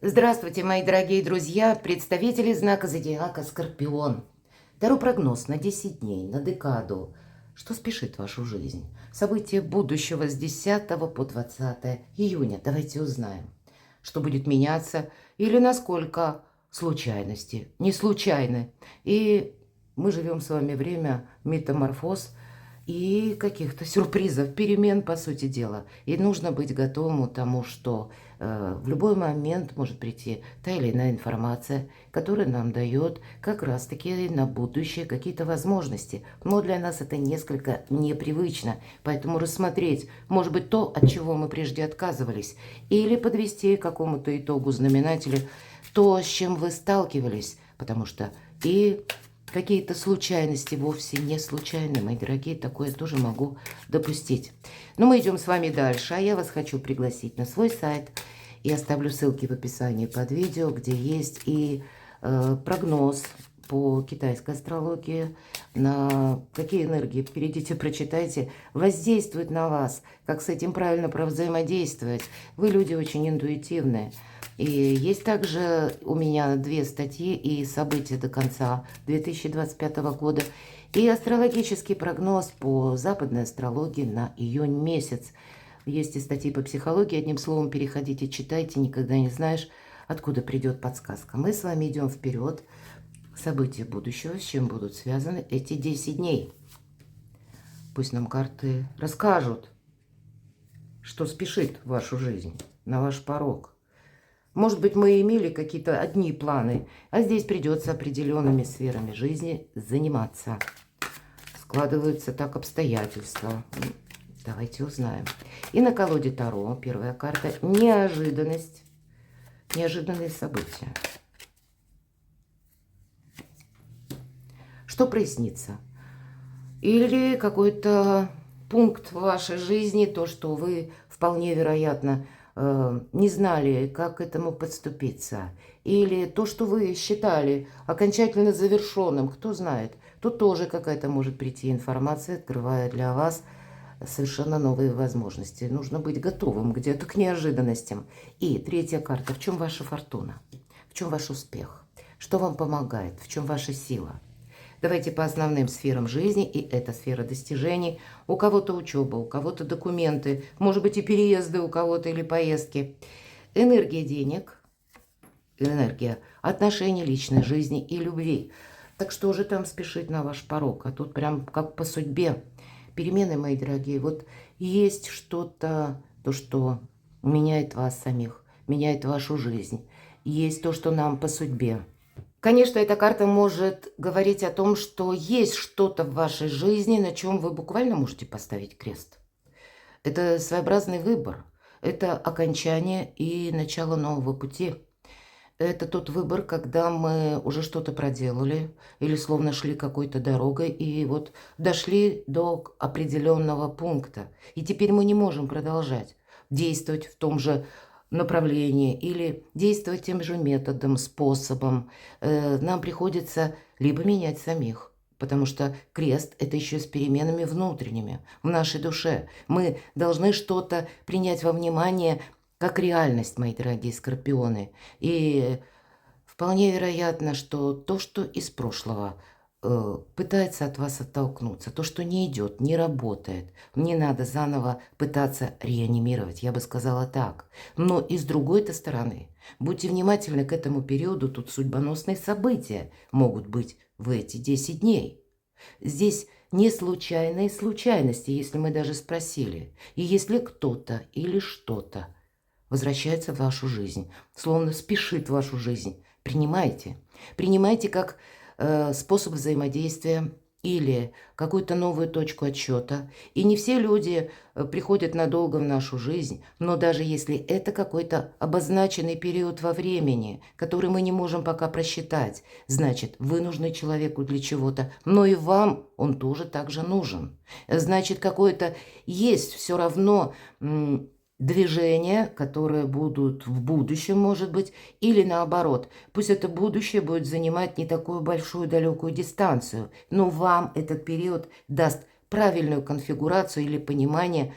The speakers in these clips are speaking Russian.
Здравствуйте, мои дорогие друзья, представители знака зодиака Скорпион. Дару прогноз на 10 дней, на декаду. Что спешит вашу жизнь? События будущего с 10 по 20 июня. Давайте узнаем, что будет меняться или насколько случайности не случайны. И мы живем с вами время метаморфоз и каких-то сюрпризов, перемен, по сути дела. И нужно быть готовым к тому, что в любой момент может прийти та или иная информация, которая нам дает как раз-таки на будущее какие-то возможности. Но для нас это несколько непривычно. Поэтому рассмотреть, может быть, то, от чего мы прежде отказывались, или подвести к какому-то итогу знаменателя то, с чем вы сталкивались. Потому что и какие-то случайности вовсе не случайны, мои дорогие, такое тоже могу допустить. Но мы идем с вами дальше, а я вас хочу пригласить на свой сайт. Я оставлю ссылки в описании под видео, где есть и прогноз по китайской астрологии, на какие энергии, перейдите, прочитайте, воздействуют на вас, как с этим правильно взаимодействовать. Вы люди очень интуитивные. И есть также у меня 2 статьи и события до конца 2025 года, и астрологический прогноз по западной астрологии на июнь месяц. Есть и статьи по психологии, одним словом, переходите, читайте, никогда не знаешь, откуда придет подсказка. Мы с вами идем вперед. События будущего, с чем будут связаны эти 10 дней. Пусть нам карты расскажут, что спешит в вашу жизнь, на ваш порог. Может быть, мы имели какие-то одни планы, а здесь придется определенными сферами жизни заниматься. Складываются так обстоятельства. Давайте узнаем. И на колоде Таро первая карта – неожиданность, неожиданные события. Что прояснится? Или какой-то пункт в вашей жизни, то, что вы вполне вероятно не знали, как к этому подступиться. Или то, что вы считали окончательно завершенным, кто знает. Тут тоже какая-то может прийти информация, открывая для вас совершенно новые возможности. Нужно быть готовым где-то к неожиданностям. И третья карта. В чем ваша фортуна? В чем ваш успех? Что вам помогает? В чем ваша сила? Давайте по основным сферам жизни, и это сфера достижений. У кого-то учеба, у кого-то документы, может быть и переезды у кого-то или поездки. Энергия денег, энергия отношений, личной жизни и любви. Так что же там спешить на ваш порог? А тут прям как по судьбе. Перемены, мои дорогие, вот есть что-то, то, что меняет вас самих, меняет вашу жизнь. Есть то, что нам по судьбе. Конечно, эта карта может говорить о том, что есть что-то в вашей жизни, на чем вы буквально можете поставить крест. Это своеобразный выбор. Это окончание и начало нового пути. Это тот выбор, когда мы уже что-то проделали или словно шли какой-то дорогой и вот дошли до определенного пункта. И теперь мы не можем продолжать действовать в том же направлении или действовать тем же методом, способом. Нам приходится либо менять самих, потому что крест – это еще с переменами внутренними в нашей душе. Мы должны что-то принять во внимание как реальность, мои дорогие скорпионы. И вполне вероятно, что то, что из прошлого пытается от вас оттолкнуться, то, что не идет, не работает, не надо заново пытаться реанимировать, я бы сказала так. Но и с другой-то стороны, будьте внимательны к этому периоду, тут судьбоносные события могут быть в эти 10 дней. Здесь не случайные случайности, если мы даже спросили, и если кто-то или что-то возвращается в вашу жизнь, словно спешит в вашу жизнь. Принимайте. Принимайте как способ взаимодействия или какую-то новую точку отсчета. И не все люди приходят надолго в нашу жизнь, но даже если это какой-то обозначенный период во времени, который мы не можем пока просчитать, значит, вы нужны человеку для чего-то, но и вам он тоже так же нужен. Значит, какое-то есть все равно движения, которые будут в будущем, может быть, или наоборот. Пусть это будущее будет занимать не такую большую далекую дистанцию, но вам этот период даст правильную конфигурацию или понимание,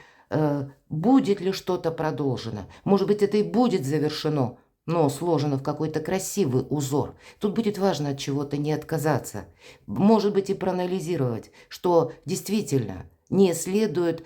будет ли что-то продолжено. Может быть, это и будет завершено, но сложено в какой-то красивый узор. Тут будет важно от чего-то не отказаться. Может быть, и проанализировать, что действительно не следует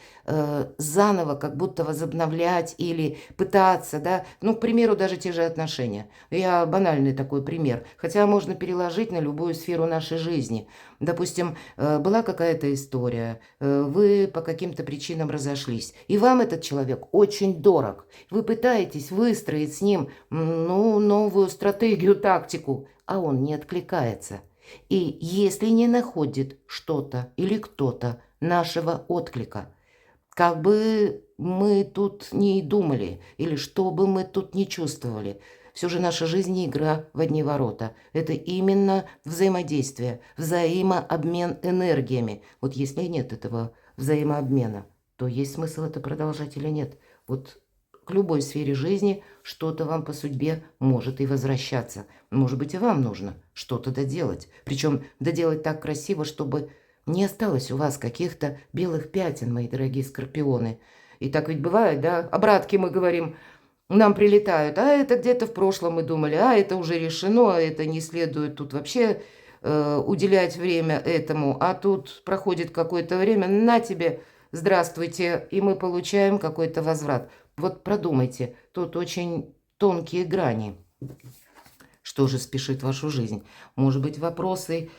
заново как будто возобновлять или пытаться, да, ну, к примеру, даже те же отношения. Я банальный такой пример, хотя можно переложить на любую сферу нашей жизни. Допустим, была какая-то история, вы по каким-то причинам разошлись, и вам этот человек очень дорог. Вы пытаетесь выстроить с ним, ну, новую стратегию, тактику, а он не откликается. И если не находит что-то или кто-то нашего отклика, как бы мы тут ни думали, или что бы мы тут ни чувствовали, все же наша жизнь не игра в одни ворота. Это именно взаимодействие, взаимообмен энергиями. Вот если нет этого взаимообмена, то есть смысл это продолжать или нет? Вот к любой сфере жизни что-то вам по судьбе может и возвращаться. Может быть, и вам нужно что-то доделать. Причем доделать так красиво, чтобы не осталось у вас каких-то белых пятен, мои дорогие скорпионы. И так ведь бывает, да? Обратки мы говорим, нам прилетают, а это где-то в прошлом мы думали, а это уже решено, а это не следует тут вообще уделять время этому. А тут проходит какое-то время, на тебе, здравствуйте, и мы получаем какой-то возврат. Вот продумайте, тут очень тонкие грани. Что же спешит вашу жизнь? Может быть, вопросы,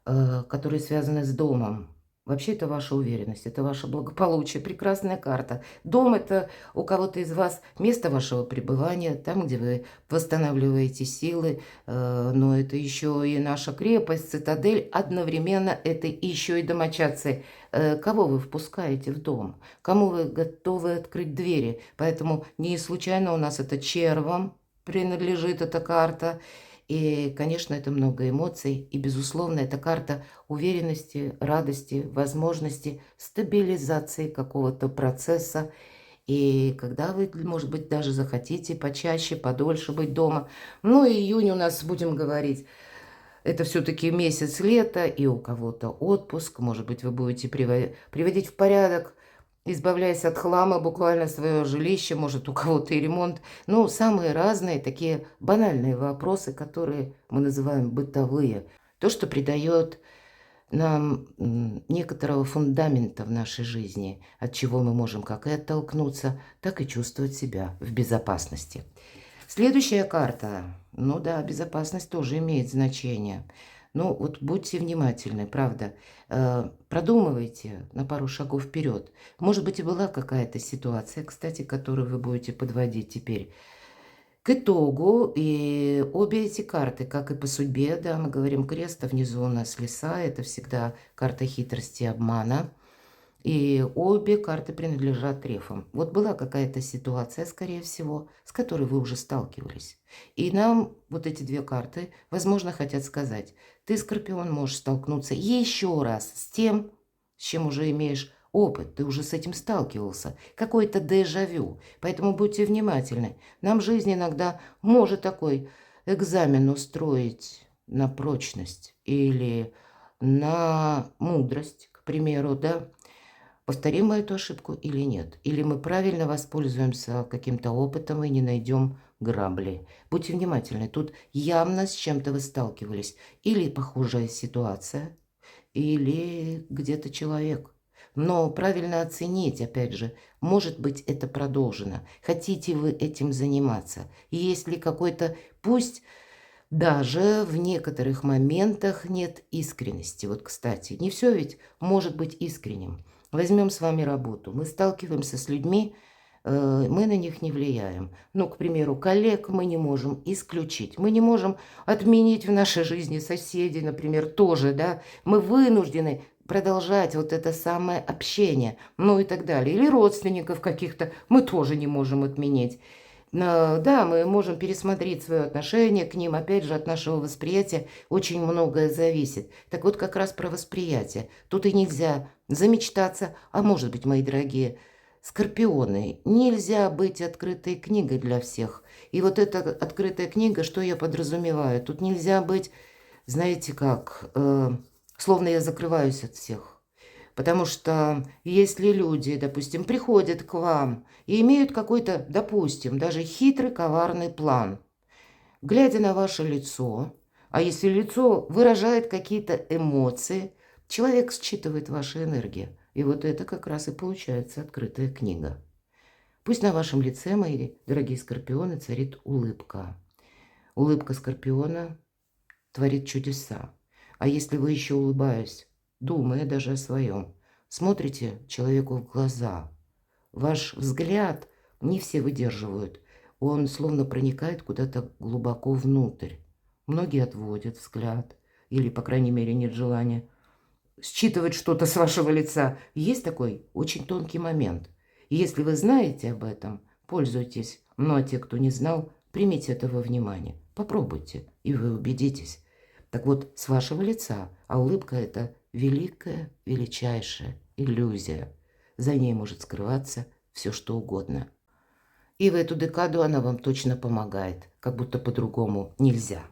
которые связаны с домом. Вообще это ваша уверенность, это ваше благополучие, прекрасная карта. Дом – это у кого-то из вас место вашего пребывания, там, где вы восстанавливаете силы, но это еще и наша крепость, цитадель, одновременно это еще и домочадцы. Кого вы впускаете в дом, кому вы готовы открыть двери. Поэтому не случайно у нас это червам принадлежит эта карта. И, конечно, это много эмоций. И, безусловно, это карта уверенности, радости, возможности, стабилизации какого-то процесса. И когда вы, может быть, даже захотите почаще, подольше быть дома. Ну, и июнь у нас, будем говорить, это все-таки месяц лета, и у кого-то отпуск. Может быть, вы будете приводить в порядок, избавляясь от хлама, буквально свое жилище, может, у кого-то и ремонт. Ну, самые разные такие банальные вопросы, которые мы называем бытовые. То, что придает нам некоторого фундамента в нашей жизни, от чего мы можем как и оттолкнуться, так и чувствовать себя в безопасности. Следующая карта. Ну да, безопасность тоже имеет значение. Ну вот будьте внимательны, правда. Продумывайте на пару шагов вперед. Может быть, и была какая-то ситуация, кстати, которую вы будете подводить теперь к итогу. И обе эти карты, как и по судьбе, да, мы говорим крест, а внизу у нас леса. Это всегда карта хитрости и обмана. И обе карты принадлежат трефам. Вот была какая-то ситуация, скорее всего, с которой вы уже сталкивались. И нам вот эти две карты, возможно, хотят сказать, ты, Скорпион, можешь столкнуться еще раз с тем, с чем уже имеешь опыт, ты уже с этим сталкивался, какой-то дежавю. Поэтому будьте внимательны. Нам жизнь иногда может такой экзамен устроить на прочность или на мудрость, к примеру, да. Повторим мы эту ошибку или нет? Или мы правильно воспользуемся каким-то опытом и не найдем грабли? Будьте внимательны, тут явно с чем-то вы сталкивались. Или похожая ситуация, или где-то человек. Но правильно оценить, опять же, может быть, это продолжено. Хотите вы этим заниматься? Есть ли какой-то, пусть даже в некоторых моментах нет искренности. Вот, кстати, не все ведь может быть искренним. Возьмем с вами работу. Мы сталкиваемся с людьми, мы на них не влияем. Ну, к примеру, коллег мы не можем исключить. Мы не можем отменить в нашей жизни соседей, например, тоже, да. Мы вынуждены продолжать вот это самое общение, ну и так далее. Или родственников каких-то мы тоже не можем отменить. Да, мы можем пересмотреть свое отношение к ним. Опять же, от нашего восприятия очень многое зависит. Так вот, как раз про восприятие. Тут и нельзя замечтаться. А может быть, мои дорогие скорпионы, нельзя быть открытой книгой для всех. И вот эта открытая книга, что я подразумеваю? Тут нельзя быть, знаете как, словно я закрываюсь от всех. Потому что если люди, допустим, приходят к вам и имеют какой-то, допустим, даже хитрый, коварный план, глядя на ваше лицо, а если лицо выражает какие-то эмоции, человек считывает ваши энергии. И вот это как раз и получается открытая книга. Пусть на вашем лице, мои дорогие скорпионы, царит улыбка. Улыбка скорпиона творит чудеса. А если вы еще улыбаясь, думая даже о своем, смотрите человеку в глаза, ваш взгляд не все выдерживают, он словно проникает куда-то глубоко внутрь. Многие отводят взгляд, или, по крайней мере, нет желания считывать что-то с вашего лица. Есть такой очень тонкий момент. И если вы знаете об этом, пользуйтесь. Ну а те, кто не знал, примите это во внимание. Попробуйте, и вы убедитесь. Так вот, с вашего лица, а улыбка – это великая, величайшая иллюзия. За ней может скрываться все, что угодно. И в эту декаду она вам точно помогает, как будто по-другому нельзя.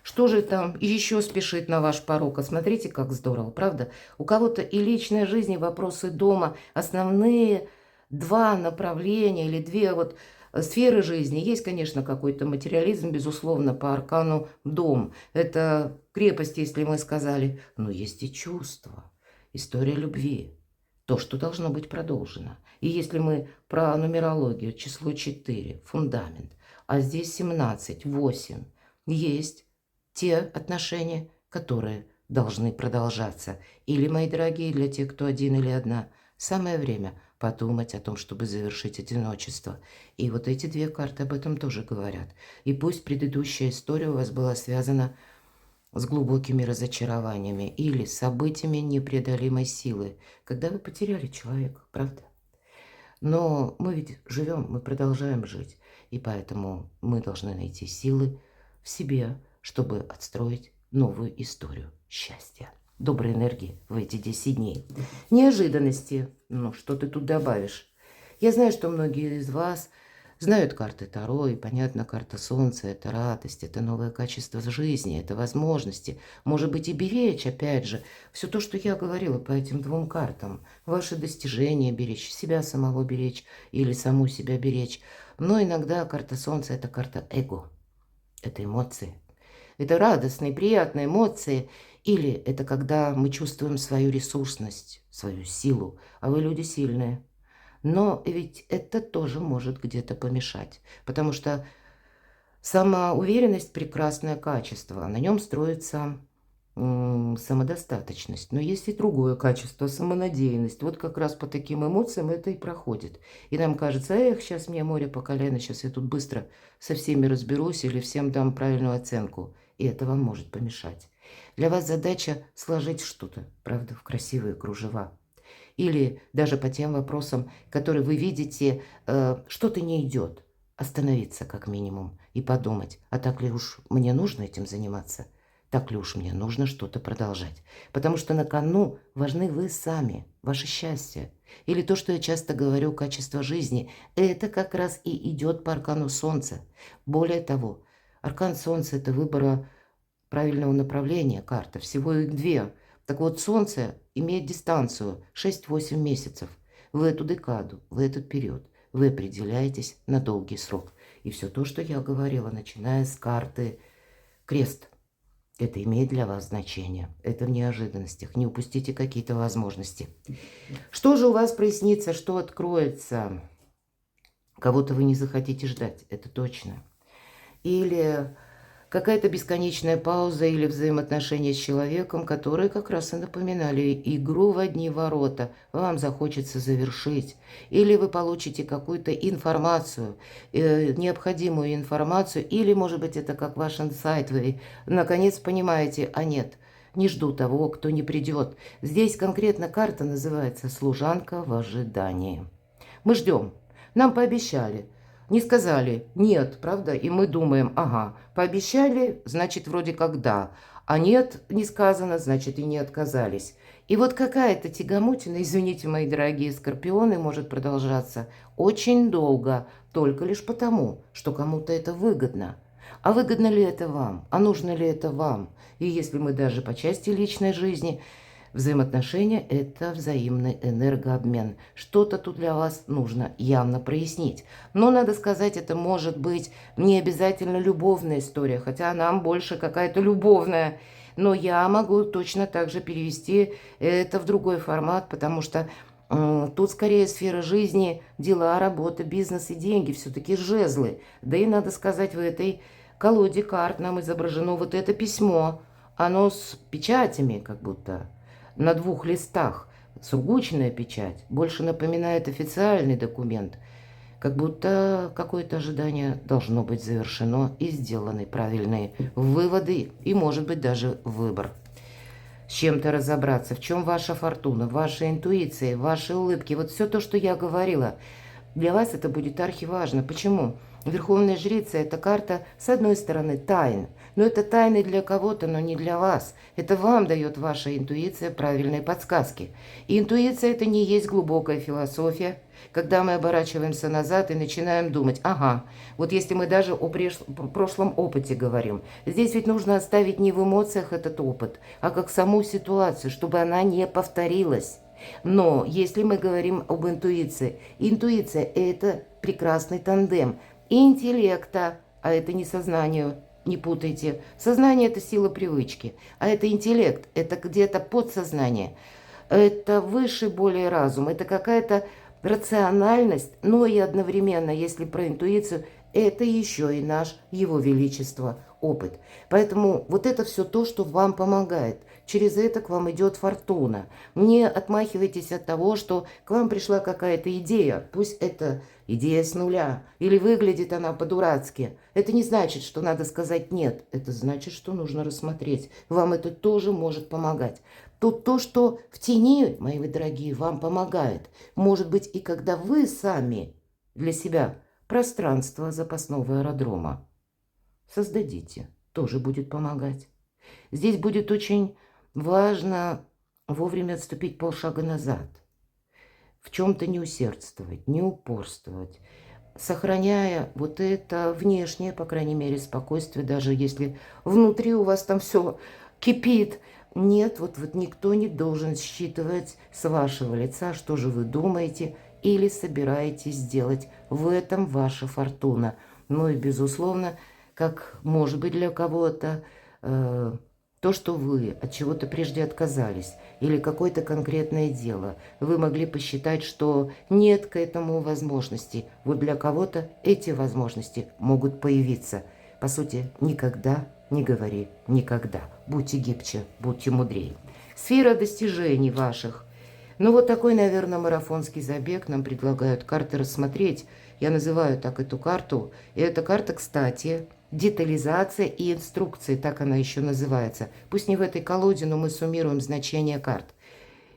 Что же там еще спешит на ваш порог? А смотрите, как здорово, правда? У кого-то и личная жизнь, и вопросы дома. Основные два направления или две вот сферы жизни. Есть, конечно, какой-то материализм, безусловно, по аркану дом. Это крепость, если мы сказали. Но есть и чувства, история любви. То, что должно быть продолжено. И если мы про нумерологию, число 4, фундамент, а здесь 17, 8, есть те отношения, которые должны продолжаться. Или, мои дорогие, для тех, кто один или одна, самое время подумать о том, чтобы завершить одиночество. И вот эти две карты об этом тоже говорят. И пусть предыдущая история у вас была связана с глубокими разочарованиями или событиями непреодолимой силы, когда вы потеряли человека, правда? Но мы ведь живем, мы продолжаем жить, и поэтому мы должны найти силы в себе, чтобы отстроить новую историю счастья. Доброй энергии в эти 10 дней. Неожиданности. Ну, что ты тут добавишь? Я знаю, что многие из вас знают карты Таро, и, понятно, карта Солнца – это радость, это новое качество жизни, это возможности. Может быть, и беречь, опять же, все то, что я говорила по этим двум картам. Ваши достижения беречь, себя самого беречь или саму себя беречь. Но иногда карта Солнца – это карта эго, это эмоции. Это радостные, приятные эмоции. Или это когда мы чувствуем свою ресурсность, свою силу. А вы люди сильные. Но ведь это тоже может где-то помешать. Потому что самоуверенность – прекрасное качество. На нем строится самодостаточность. Но есть и другое качество – самонадеянность. Вот как раз по таким эмоциям это и проходит. И нам кажется, эх, сейчас мне море по колено, сейчас я тут быстро со всеми разберусь или всем дам правильную оценку. И это вам может помешать. Для вас задача сложить что-то, правда, в красивые кружева. Или даже по тем вопросам, которые вы видите, что-то не идет. Остановиться как минимум и подумать, а так ли уж мне нужно этим заниматься? Так ли уж мне нужно что-то продолжать? Потому что на кону важны вы сами, ваше счастье. Или то, что я часто говорю, качество жизни. Это как раз и идет по аркану Солнца. Более того, аркан Солнца – это выбора правильного направления карта. Всего их две. Так вот, Солнце имеет дистанцию 6-8 месяцев. В эту декаду, в этот период вы определяетесь на долгий срок. И все то, что я говорила, начиная с карты Крест, это имеет для вас значение. Это в неожиданностях. Не упустите какие-то возможности. Что же у вас прояснится, что откроется? Кого-то вы не захотите ждать, это точно. Или какая-то бесконечная пауза или взаимоотношения с человеком, которые как раз и напоминали игру в одни ворота, вам захочется завершить. Или вы получите какую-то информацию, необходимую информацию, или, может быть, это как ваш инсайт, вы наконец понимаете, а нет, не жду того, кто не придет. Здесь конкретно карта называется «Служанка в ожидании». Мы ждем, нам пообещали. Не сказали «нет», правда? И мы думаем, ага, пообещали, значит, вроде как да. А нет, не сказано, значит, и не отказались. И вот какая-то тягомотина, извините, мои дорогие скорпионы, может продолжаться очень долго, только лишь потому, что кому-то это выгодно. А выгодно ли это вам? А нужно ли это вам? И если мы даже по части личной жизни Взаимоотношения – это взаимный энергообмен. Что-то тут для вас нужно явно прояснить. Но, надо сказать, это может быть не обязательно любовная история, хотя нам больше какая-то любовная. Но я могу точно так же перевести это в другой формат, потому что тут скорее сфера жизни, дела, работа, бизнес и деньги, все-таки жезлы. Да и, надо сказать, в этой колоде карт нам изображено вот это письмо. Оно с печатями как будто на 2 листах. Сургучная печать больше напоминает официальный документ. Как будто какое-то ожидание должно быть завершено и сделаны правильные выводы и, может быть, даже выбор. С чем-то разобраться, в чем ваша фортуна, ваша интуиция, ваши улыбки. Вот все то, что я говорила, для вас это будет архиважно. Почему? Верховная жрица – это карта, с одной стороны, тайн. Но это тайны для кого-то, но не для вас. Это вам дает ваша интуиция правильные подсказки. И интуиция – это не есть глубокая философия, когда мы оборачиваемся назад и начинаем думать, ага, вот если мы даже о прошлом опыте говорим, здесь ведь нужно оставить не в эмоциях этот опыт, а как саму ситуацию, чтобы она не повторилась. Но если мы говорим об интуиции, интуиция – это прекрасный тандем интеллекта, а это не сознание, не путайте. Сознание – это сила привычки, а это интеллект, это где-то подсознание, это выше более разум, это какая-то рациональность, но и одновременно, если про интуицию, это еще и наш Его Величество опыт. Поэтому вот это все то, что вам помогает. Через это к вам идет фортуна. Не отмахивайтесь от того, что к вам пришла какая-то идея. Пусть это идея с нуля, или выглядит она по-дурацки. Это не значит, что надо сказать «нет». Это значит, что нужно рассмотреть. Вам это тоже может помогать. Тут то, что в тени, мои вы дорогие, вам помогает. Может быть, и когда вы сами для себя пространство запасного аэродрома создадите, тоже будет помогать. Здесь будет очень важно вовремя отступить полшага назад. В чем-то не усердствовать, не упорствовать, сохраняя вот это внешнее, по крайней мере, спокойствие, даже если внутри у вас там все кипит. Нет, вот никто не должен считывать с вашего лица, что же вы думаете или собираетесь сделать. В этом ваша фортуна. Ну и, безусловно, как может быть для кого-то то, что вы от чего-то прежде отказались, или какое-то конкретное дело, вы могли посчитать, что нет к этому возможности. Вот для кого-то эти возможности могут появиться. По сути, никогда не говори никогда. Будьте гибче, будьте мудрее. Сфера достижений ваших. Ну вот такой, наверное, марафонский забег нам предлагают карты рассмотреть. Я называю так эту карту. И эта карта, кстати, детализация и инструкции, так она еще называется. Пусть не в этой колоде, но мы суммируем значение карт.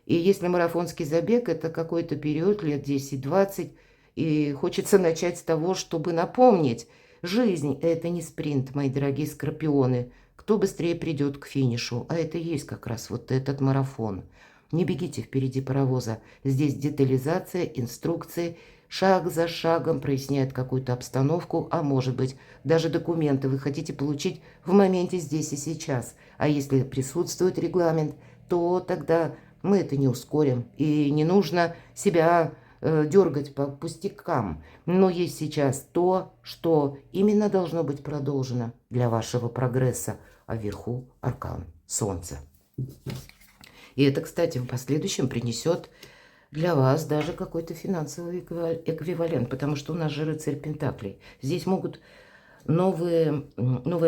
И если марафонский забег, это какой-то период, лет 10-20, и хочется начать с того, чтобы напомнить, жизнь – это не спринт, мои дорогие скорпионы. Кто быстрее придет к финишу, а это и есть как раз вот этот марафон. Не бегите впереди паровоза. Здесь детализация, инструкции, шаг за шагом проясняют какую-то обстановку, а может быть, даже документы вы хотите получить в моменте здесь и сейчас. А если присутствует регламент, то тогда мы это не ускорим. И не нужно себя дергать по пустякам. Но есть сейчас то, что именно должно быть продолжено для вашего прогресса. А вверху аркан Солнца. И это, кстати, в последующем принесет для вас даже какой-то финансовый эквивалент, потому что у нас же рыцарь Пентаклей. Здесь могут новое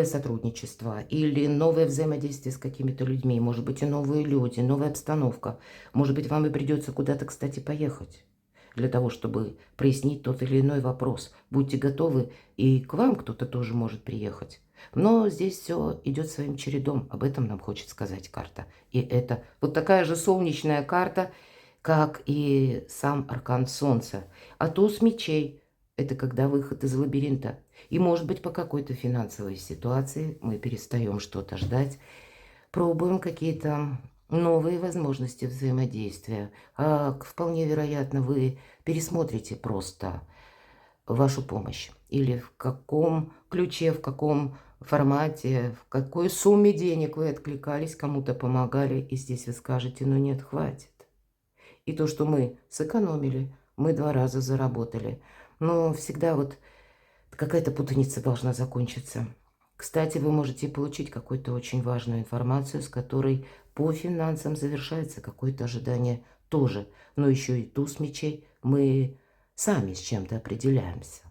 сотрудничество или новое взаимодействие с какими-то людьми, может быть, и новые люди, новая обстановка. Может быть, вам и придется куда-то, кстати, поехать для того, чтобы прояснить тот или иной вопрос. Будьте готовы, и к вам кто-то тоже может приехать. Но здесь все идет своим чередом. Об этом нам хочет сказать карта. И это вот такая же солнечная карта, как и сам аркан Солнца. А туз мечей – это когда выход из лабиринта. И, может быть, по какой-то финансовой ситуации мы перестаем что-то ждать, пробуем какие-то новые возможности взаимодействия. А вполне вероятно, вы пересмотрите просто вашу помощь. Или в каком ключе, в каком формате, в какой сумме денег вы откликались, кому-то помогали, и здесь вы скажете, ну нет, хватит. И то, что мы сэкономили, мы 2 раза заработали. Но всегда вот какая-то путаница должна закончиться. Кстати, вы можете получить какую-то очень важную информацию, с которой по финансам завершается какое-то ожидание тоже. Но еще и туз мечей мы сами с чем-то определяемся.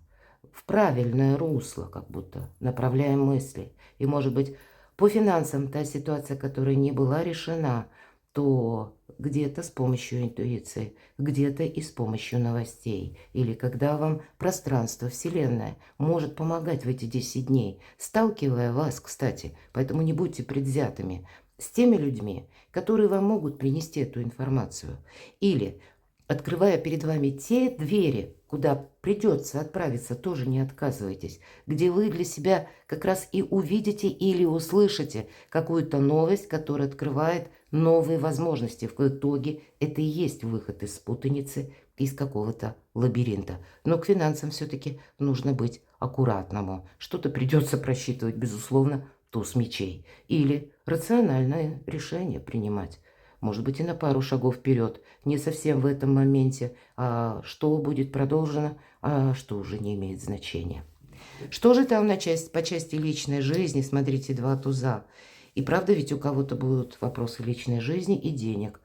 В правильное русло как будто направляем мысли. И может быть по финансам та ситуация, которая не была решена, то где-то с помощью интуиции, где-то и с помощью новостей. Или когда вам пространство, Вселенная может помогать в эти 10 дней, сталкивая вас, кстати, поэтому не будьте предвзятыми, с теми людьми, которые вам могут принести эту информацию. Или открывая перед вами те двери, куда придется отправиться, тоже не отказывайтесь, где вы для себя как раз и увидите или услышите какую-то новость, которая открывает новые возможности. В итоге это и есть выход из путаницы, из какого-то лабиринта. Но к финансам все-таки нужно быть аккуратному. Что-то придется просчитывать, безусловно, туз мечей. Или рациональное решение принимать. Может быть, и на пару шагов вперед, не совсем в этом моменте, а что будет продолжено, а что уже не имеет значения. Что же там по части личной жизни? Смотрите, 2 туза. И правда ведь у кого-то будут вопросы личной жизни и денег,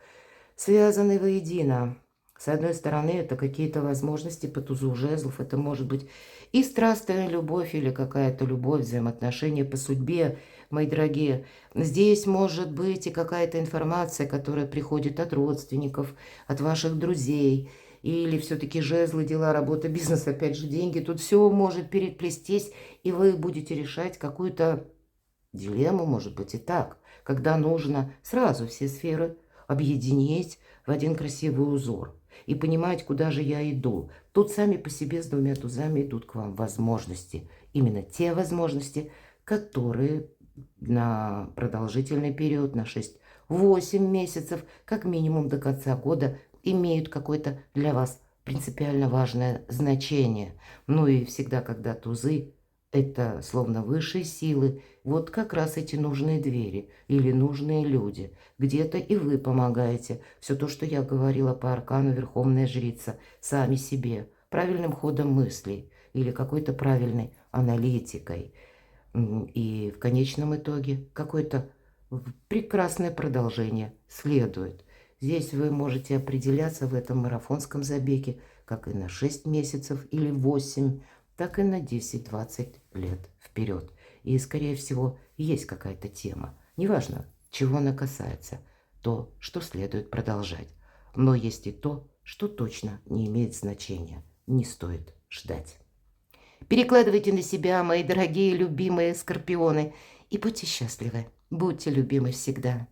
связаны воедино. С одной стороны, это какие-то возможности по тузу жезлов. Это может быть и страстная любовь, или какая-то любовь, взаимоотношения по судьбе, мои дорогие. Здесь может быть и какая-то информация, которая приходит от родственников, от ваших друзей. Или все-таки жезлы, дела, работа, бизнес, опять же, деньги. Тут все может переплестись, и вы будете решать какую-то дилемму, может быть, и так, когда нужно сразу все сферы объединить в один красивый узор и понимать, куда же я иду. Тут сами по себе с 2 тузами идут к вам возможности. Именно те возможности, которые на продолжительный период, на 6-8 месяцев, как минимум до конца года, имеют какое-то для вас принципиально важное значение. Ну и всегда, когда тузы – это словно высшие силы, вот как раз эти нужные двери или нужные люди. Где-то и вы помогаете. Все то, что я говорила по аркану Верховная Жрица, сами себе, правильным ходом мыслей или какой-то правильной аналитикой. И в конечном итоге какое-то прекрасное продолжение следует. Здесь вы можете определяться в этом марафонском забеге как и на 6 месяцев или 8, так и на 10-20 лет вперед. И, скорее всего, есть какая-то тема. Неважно, чего она касается, то, что следует продолжать. Но есть и то, что точно не имеет значения. Не стоит ждать. Перекладывайте на себя, мои дорогие, любимые скорпионы, и будьте счастливы. Будьте любимы всегда.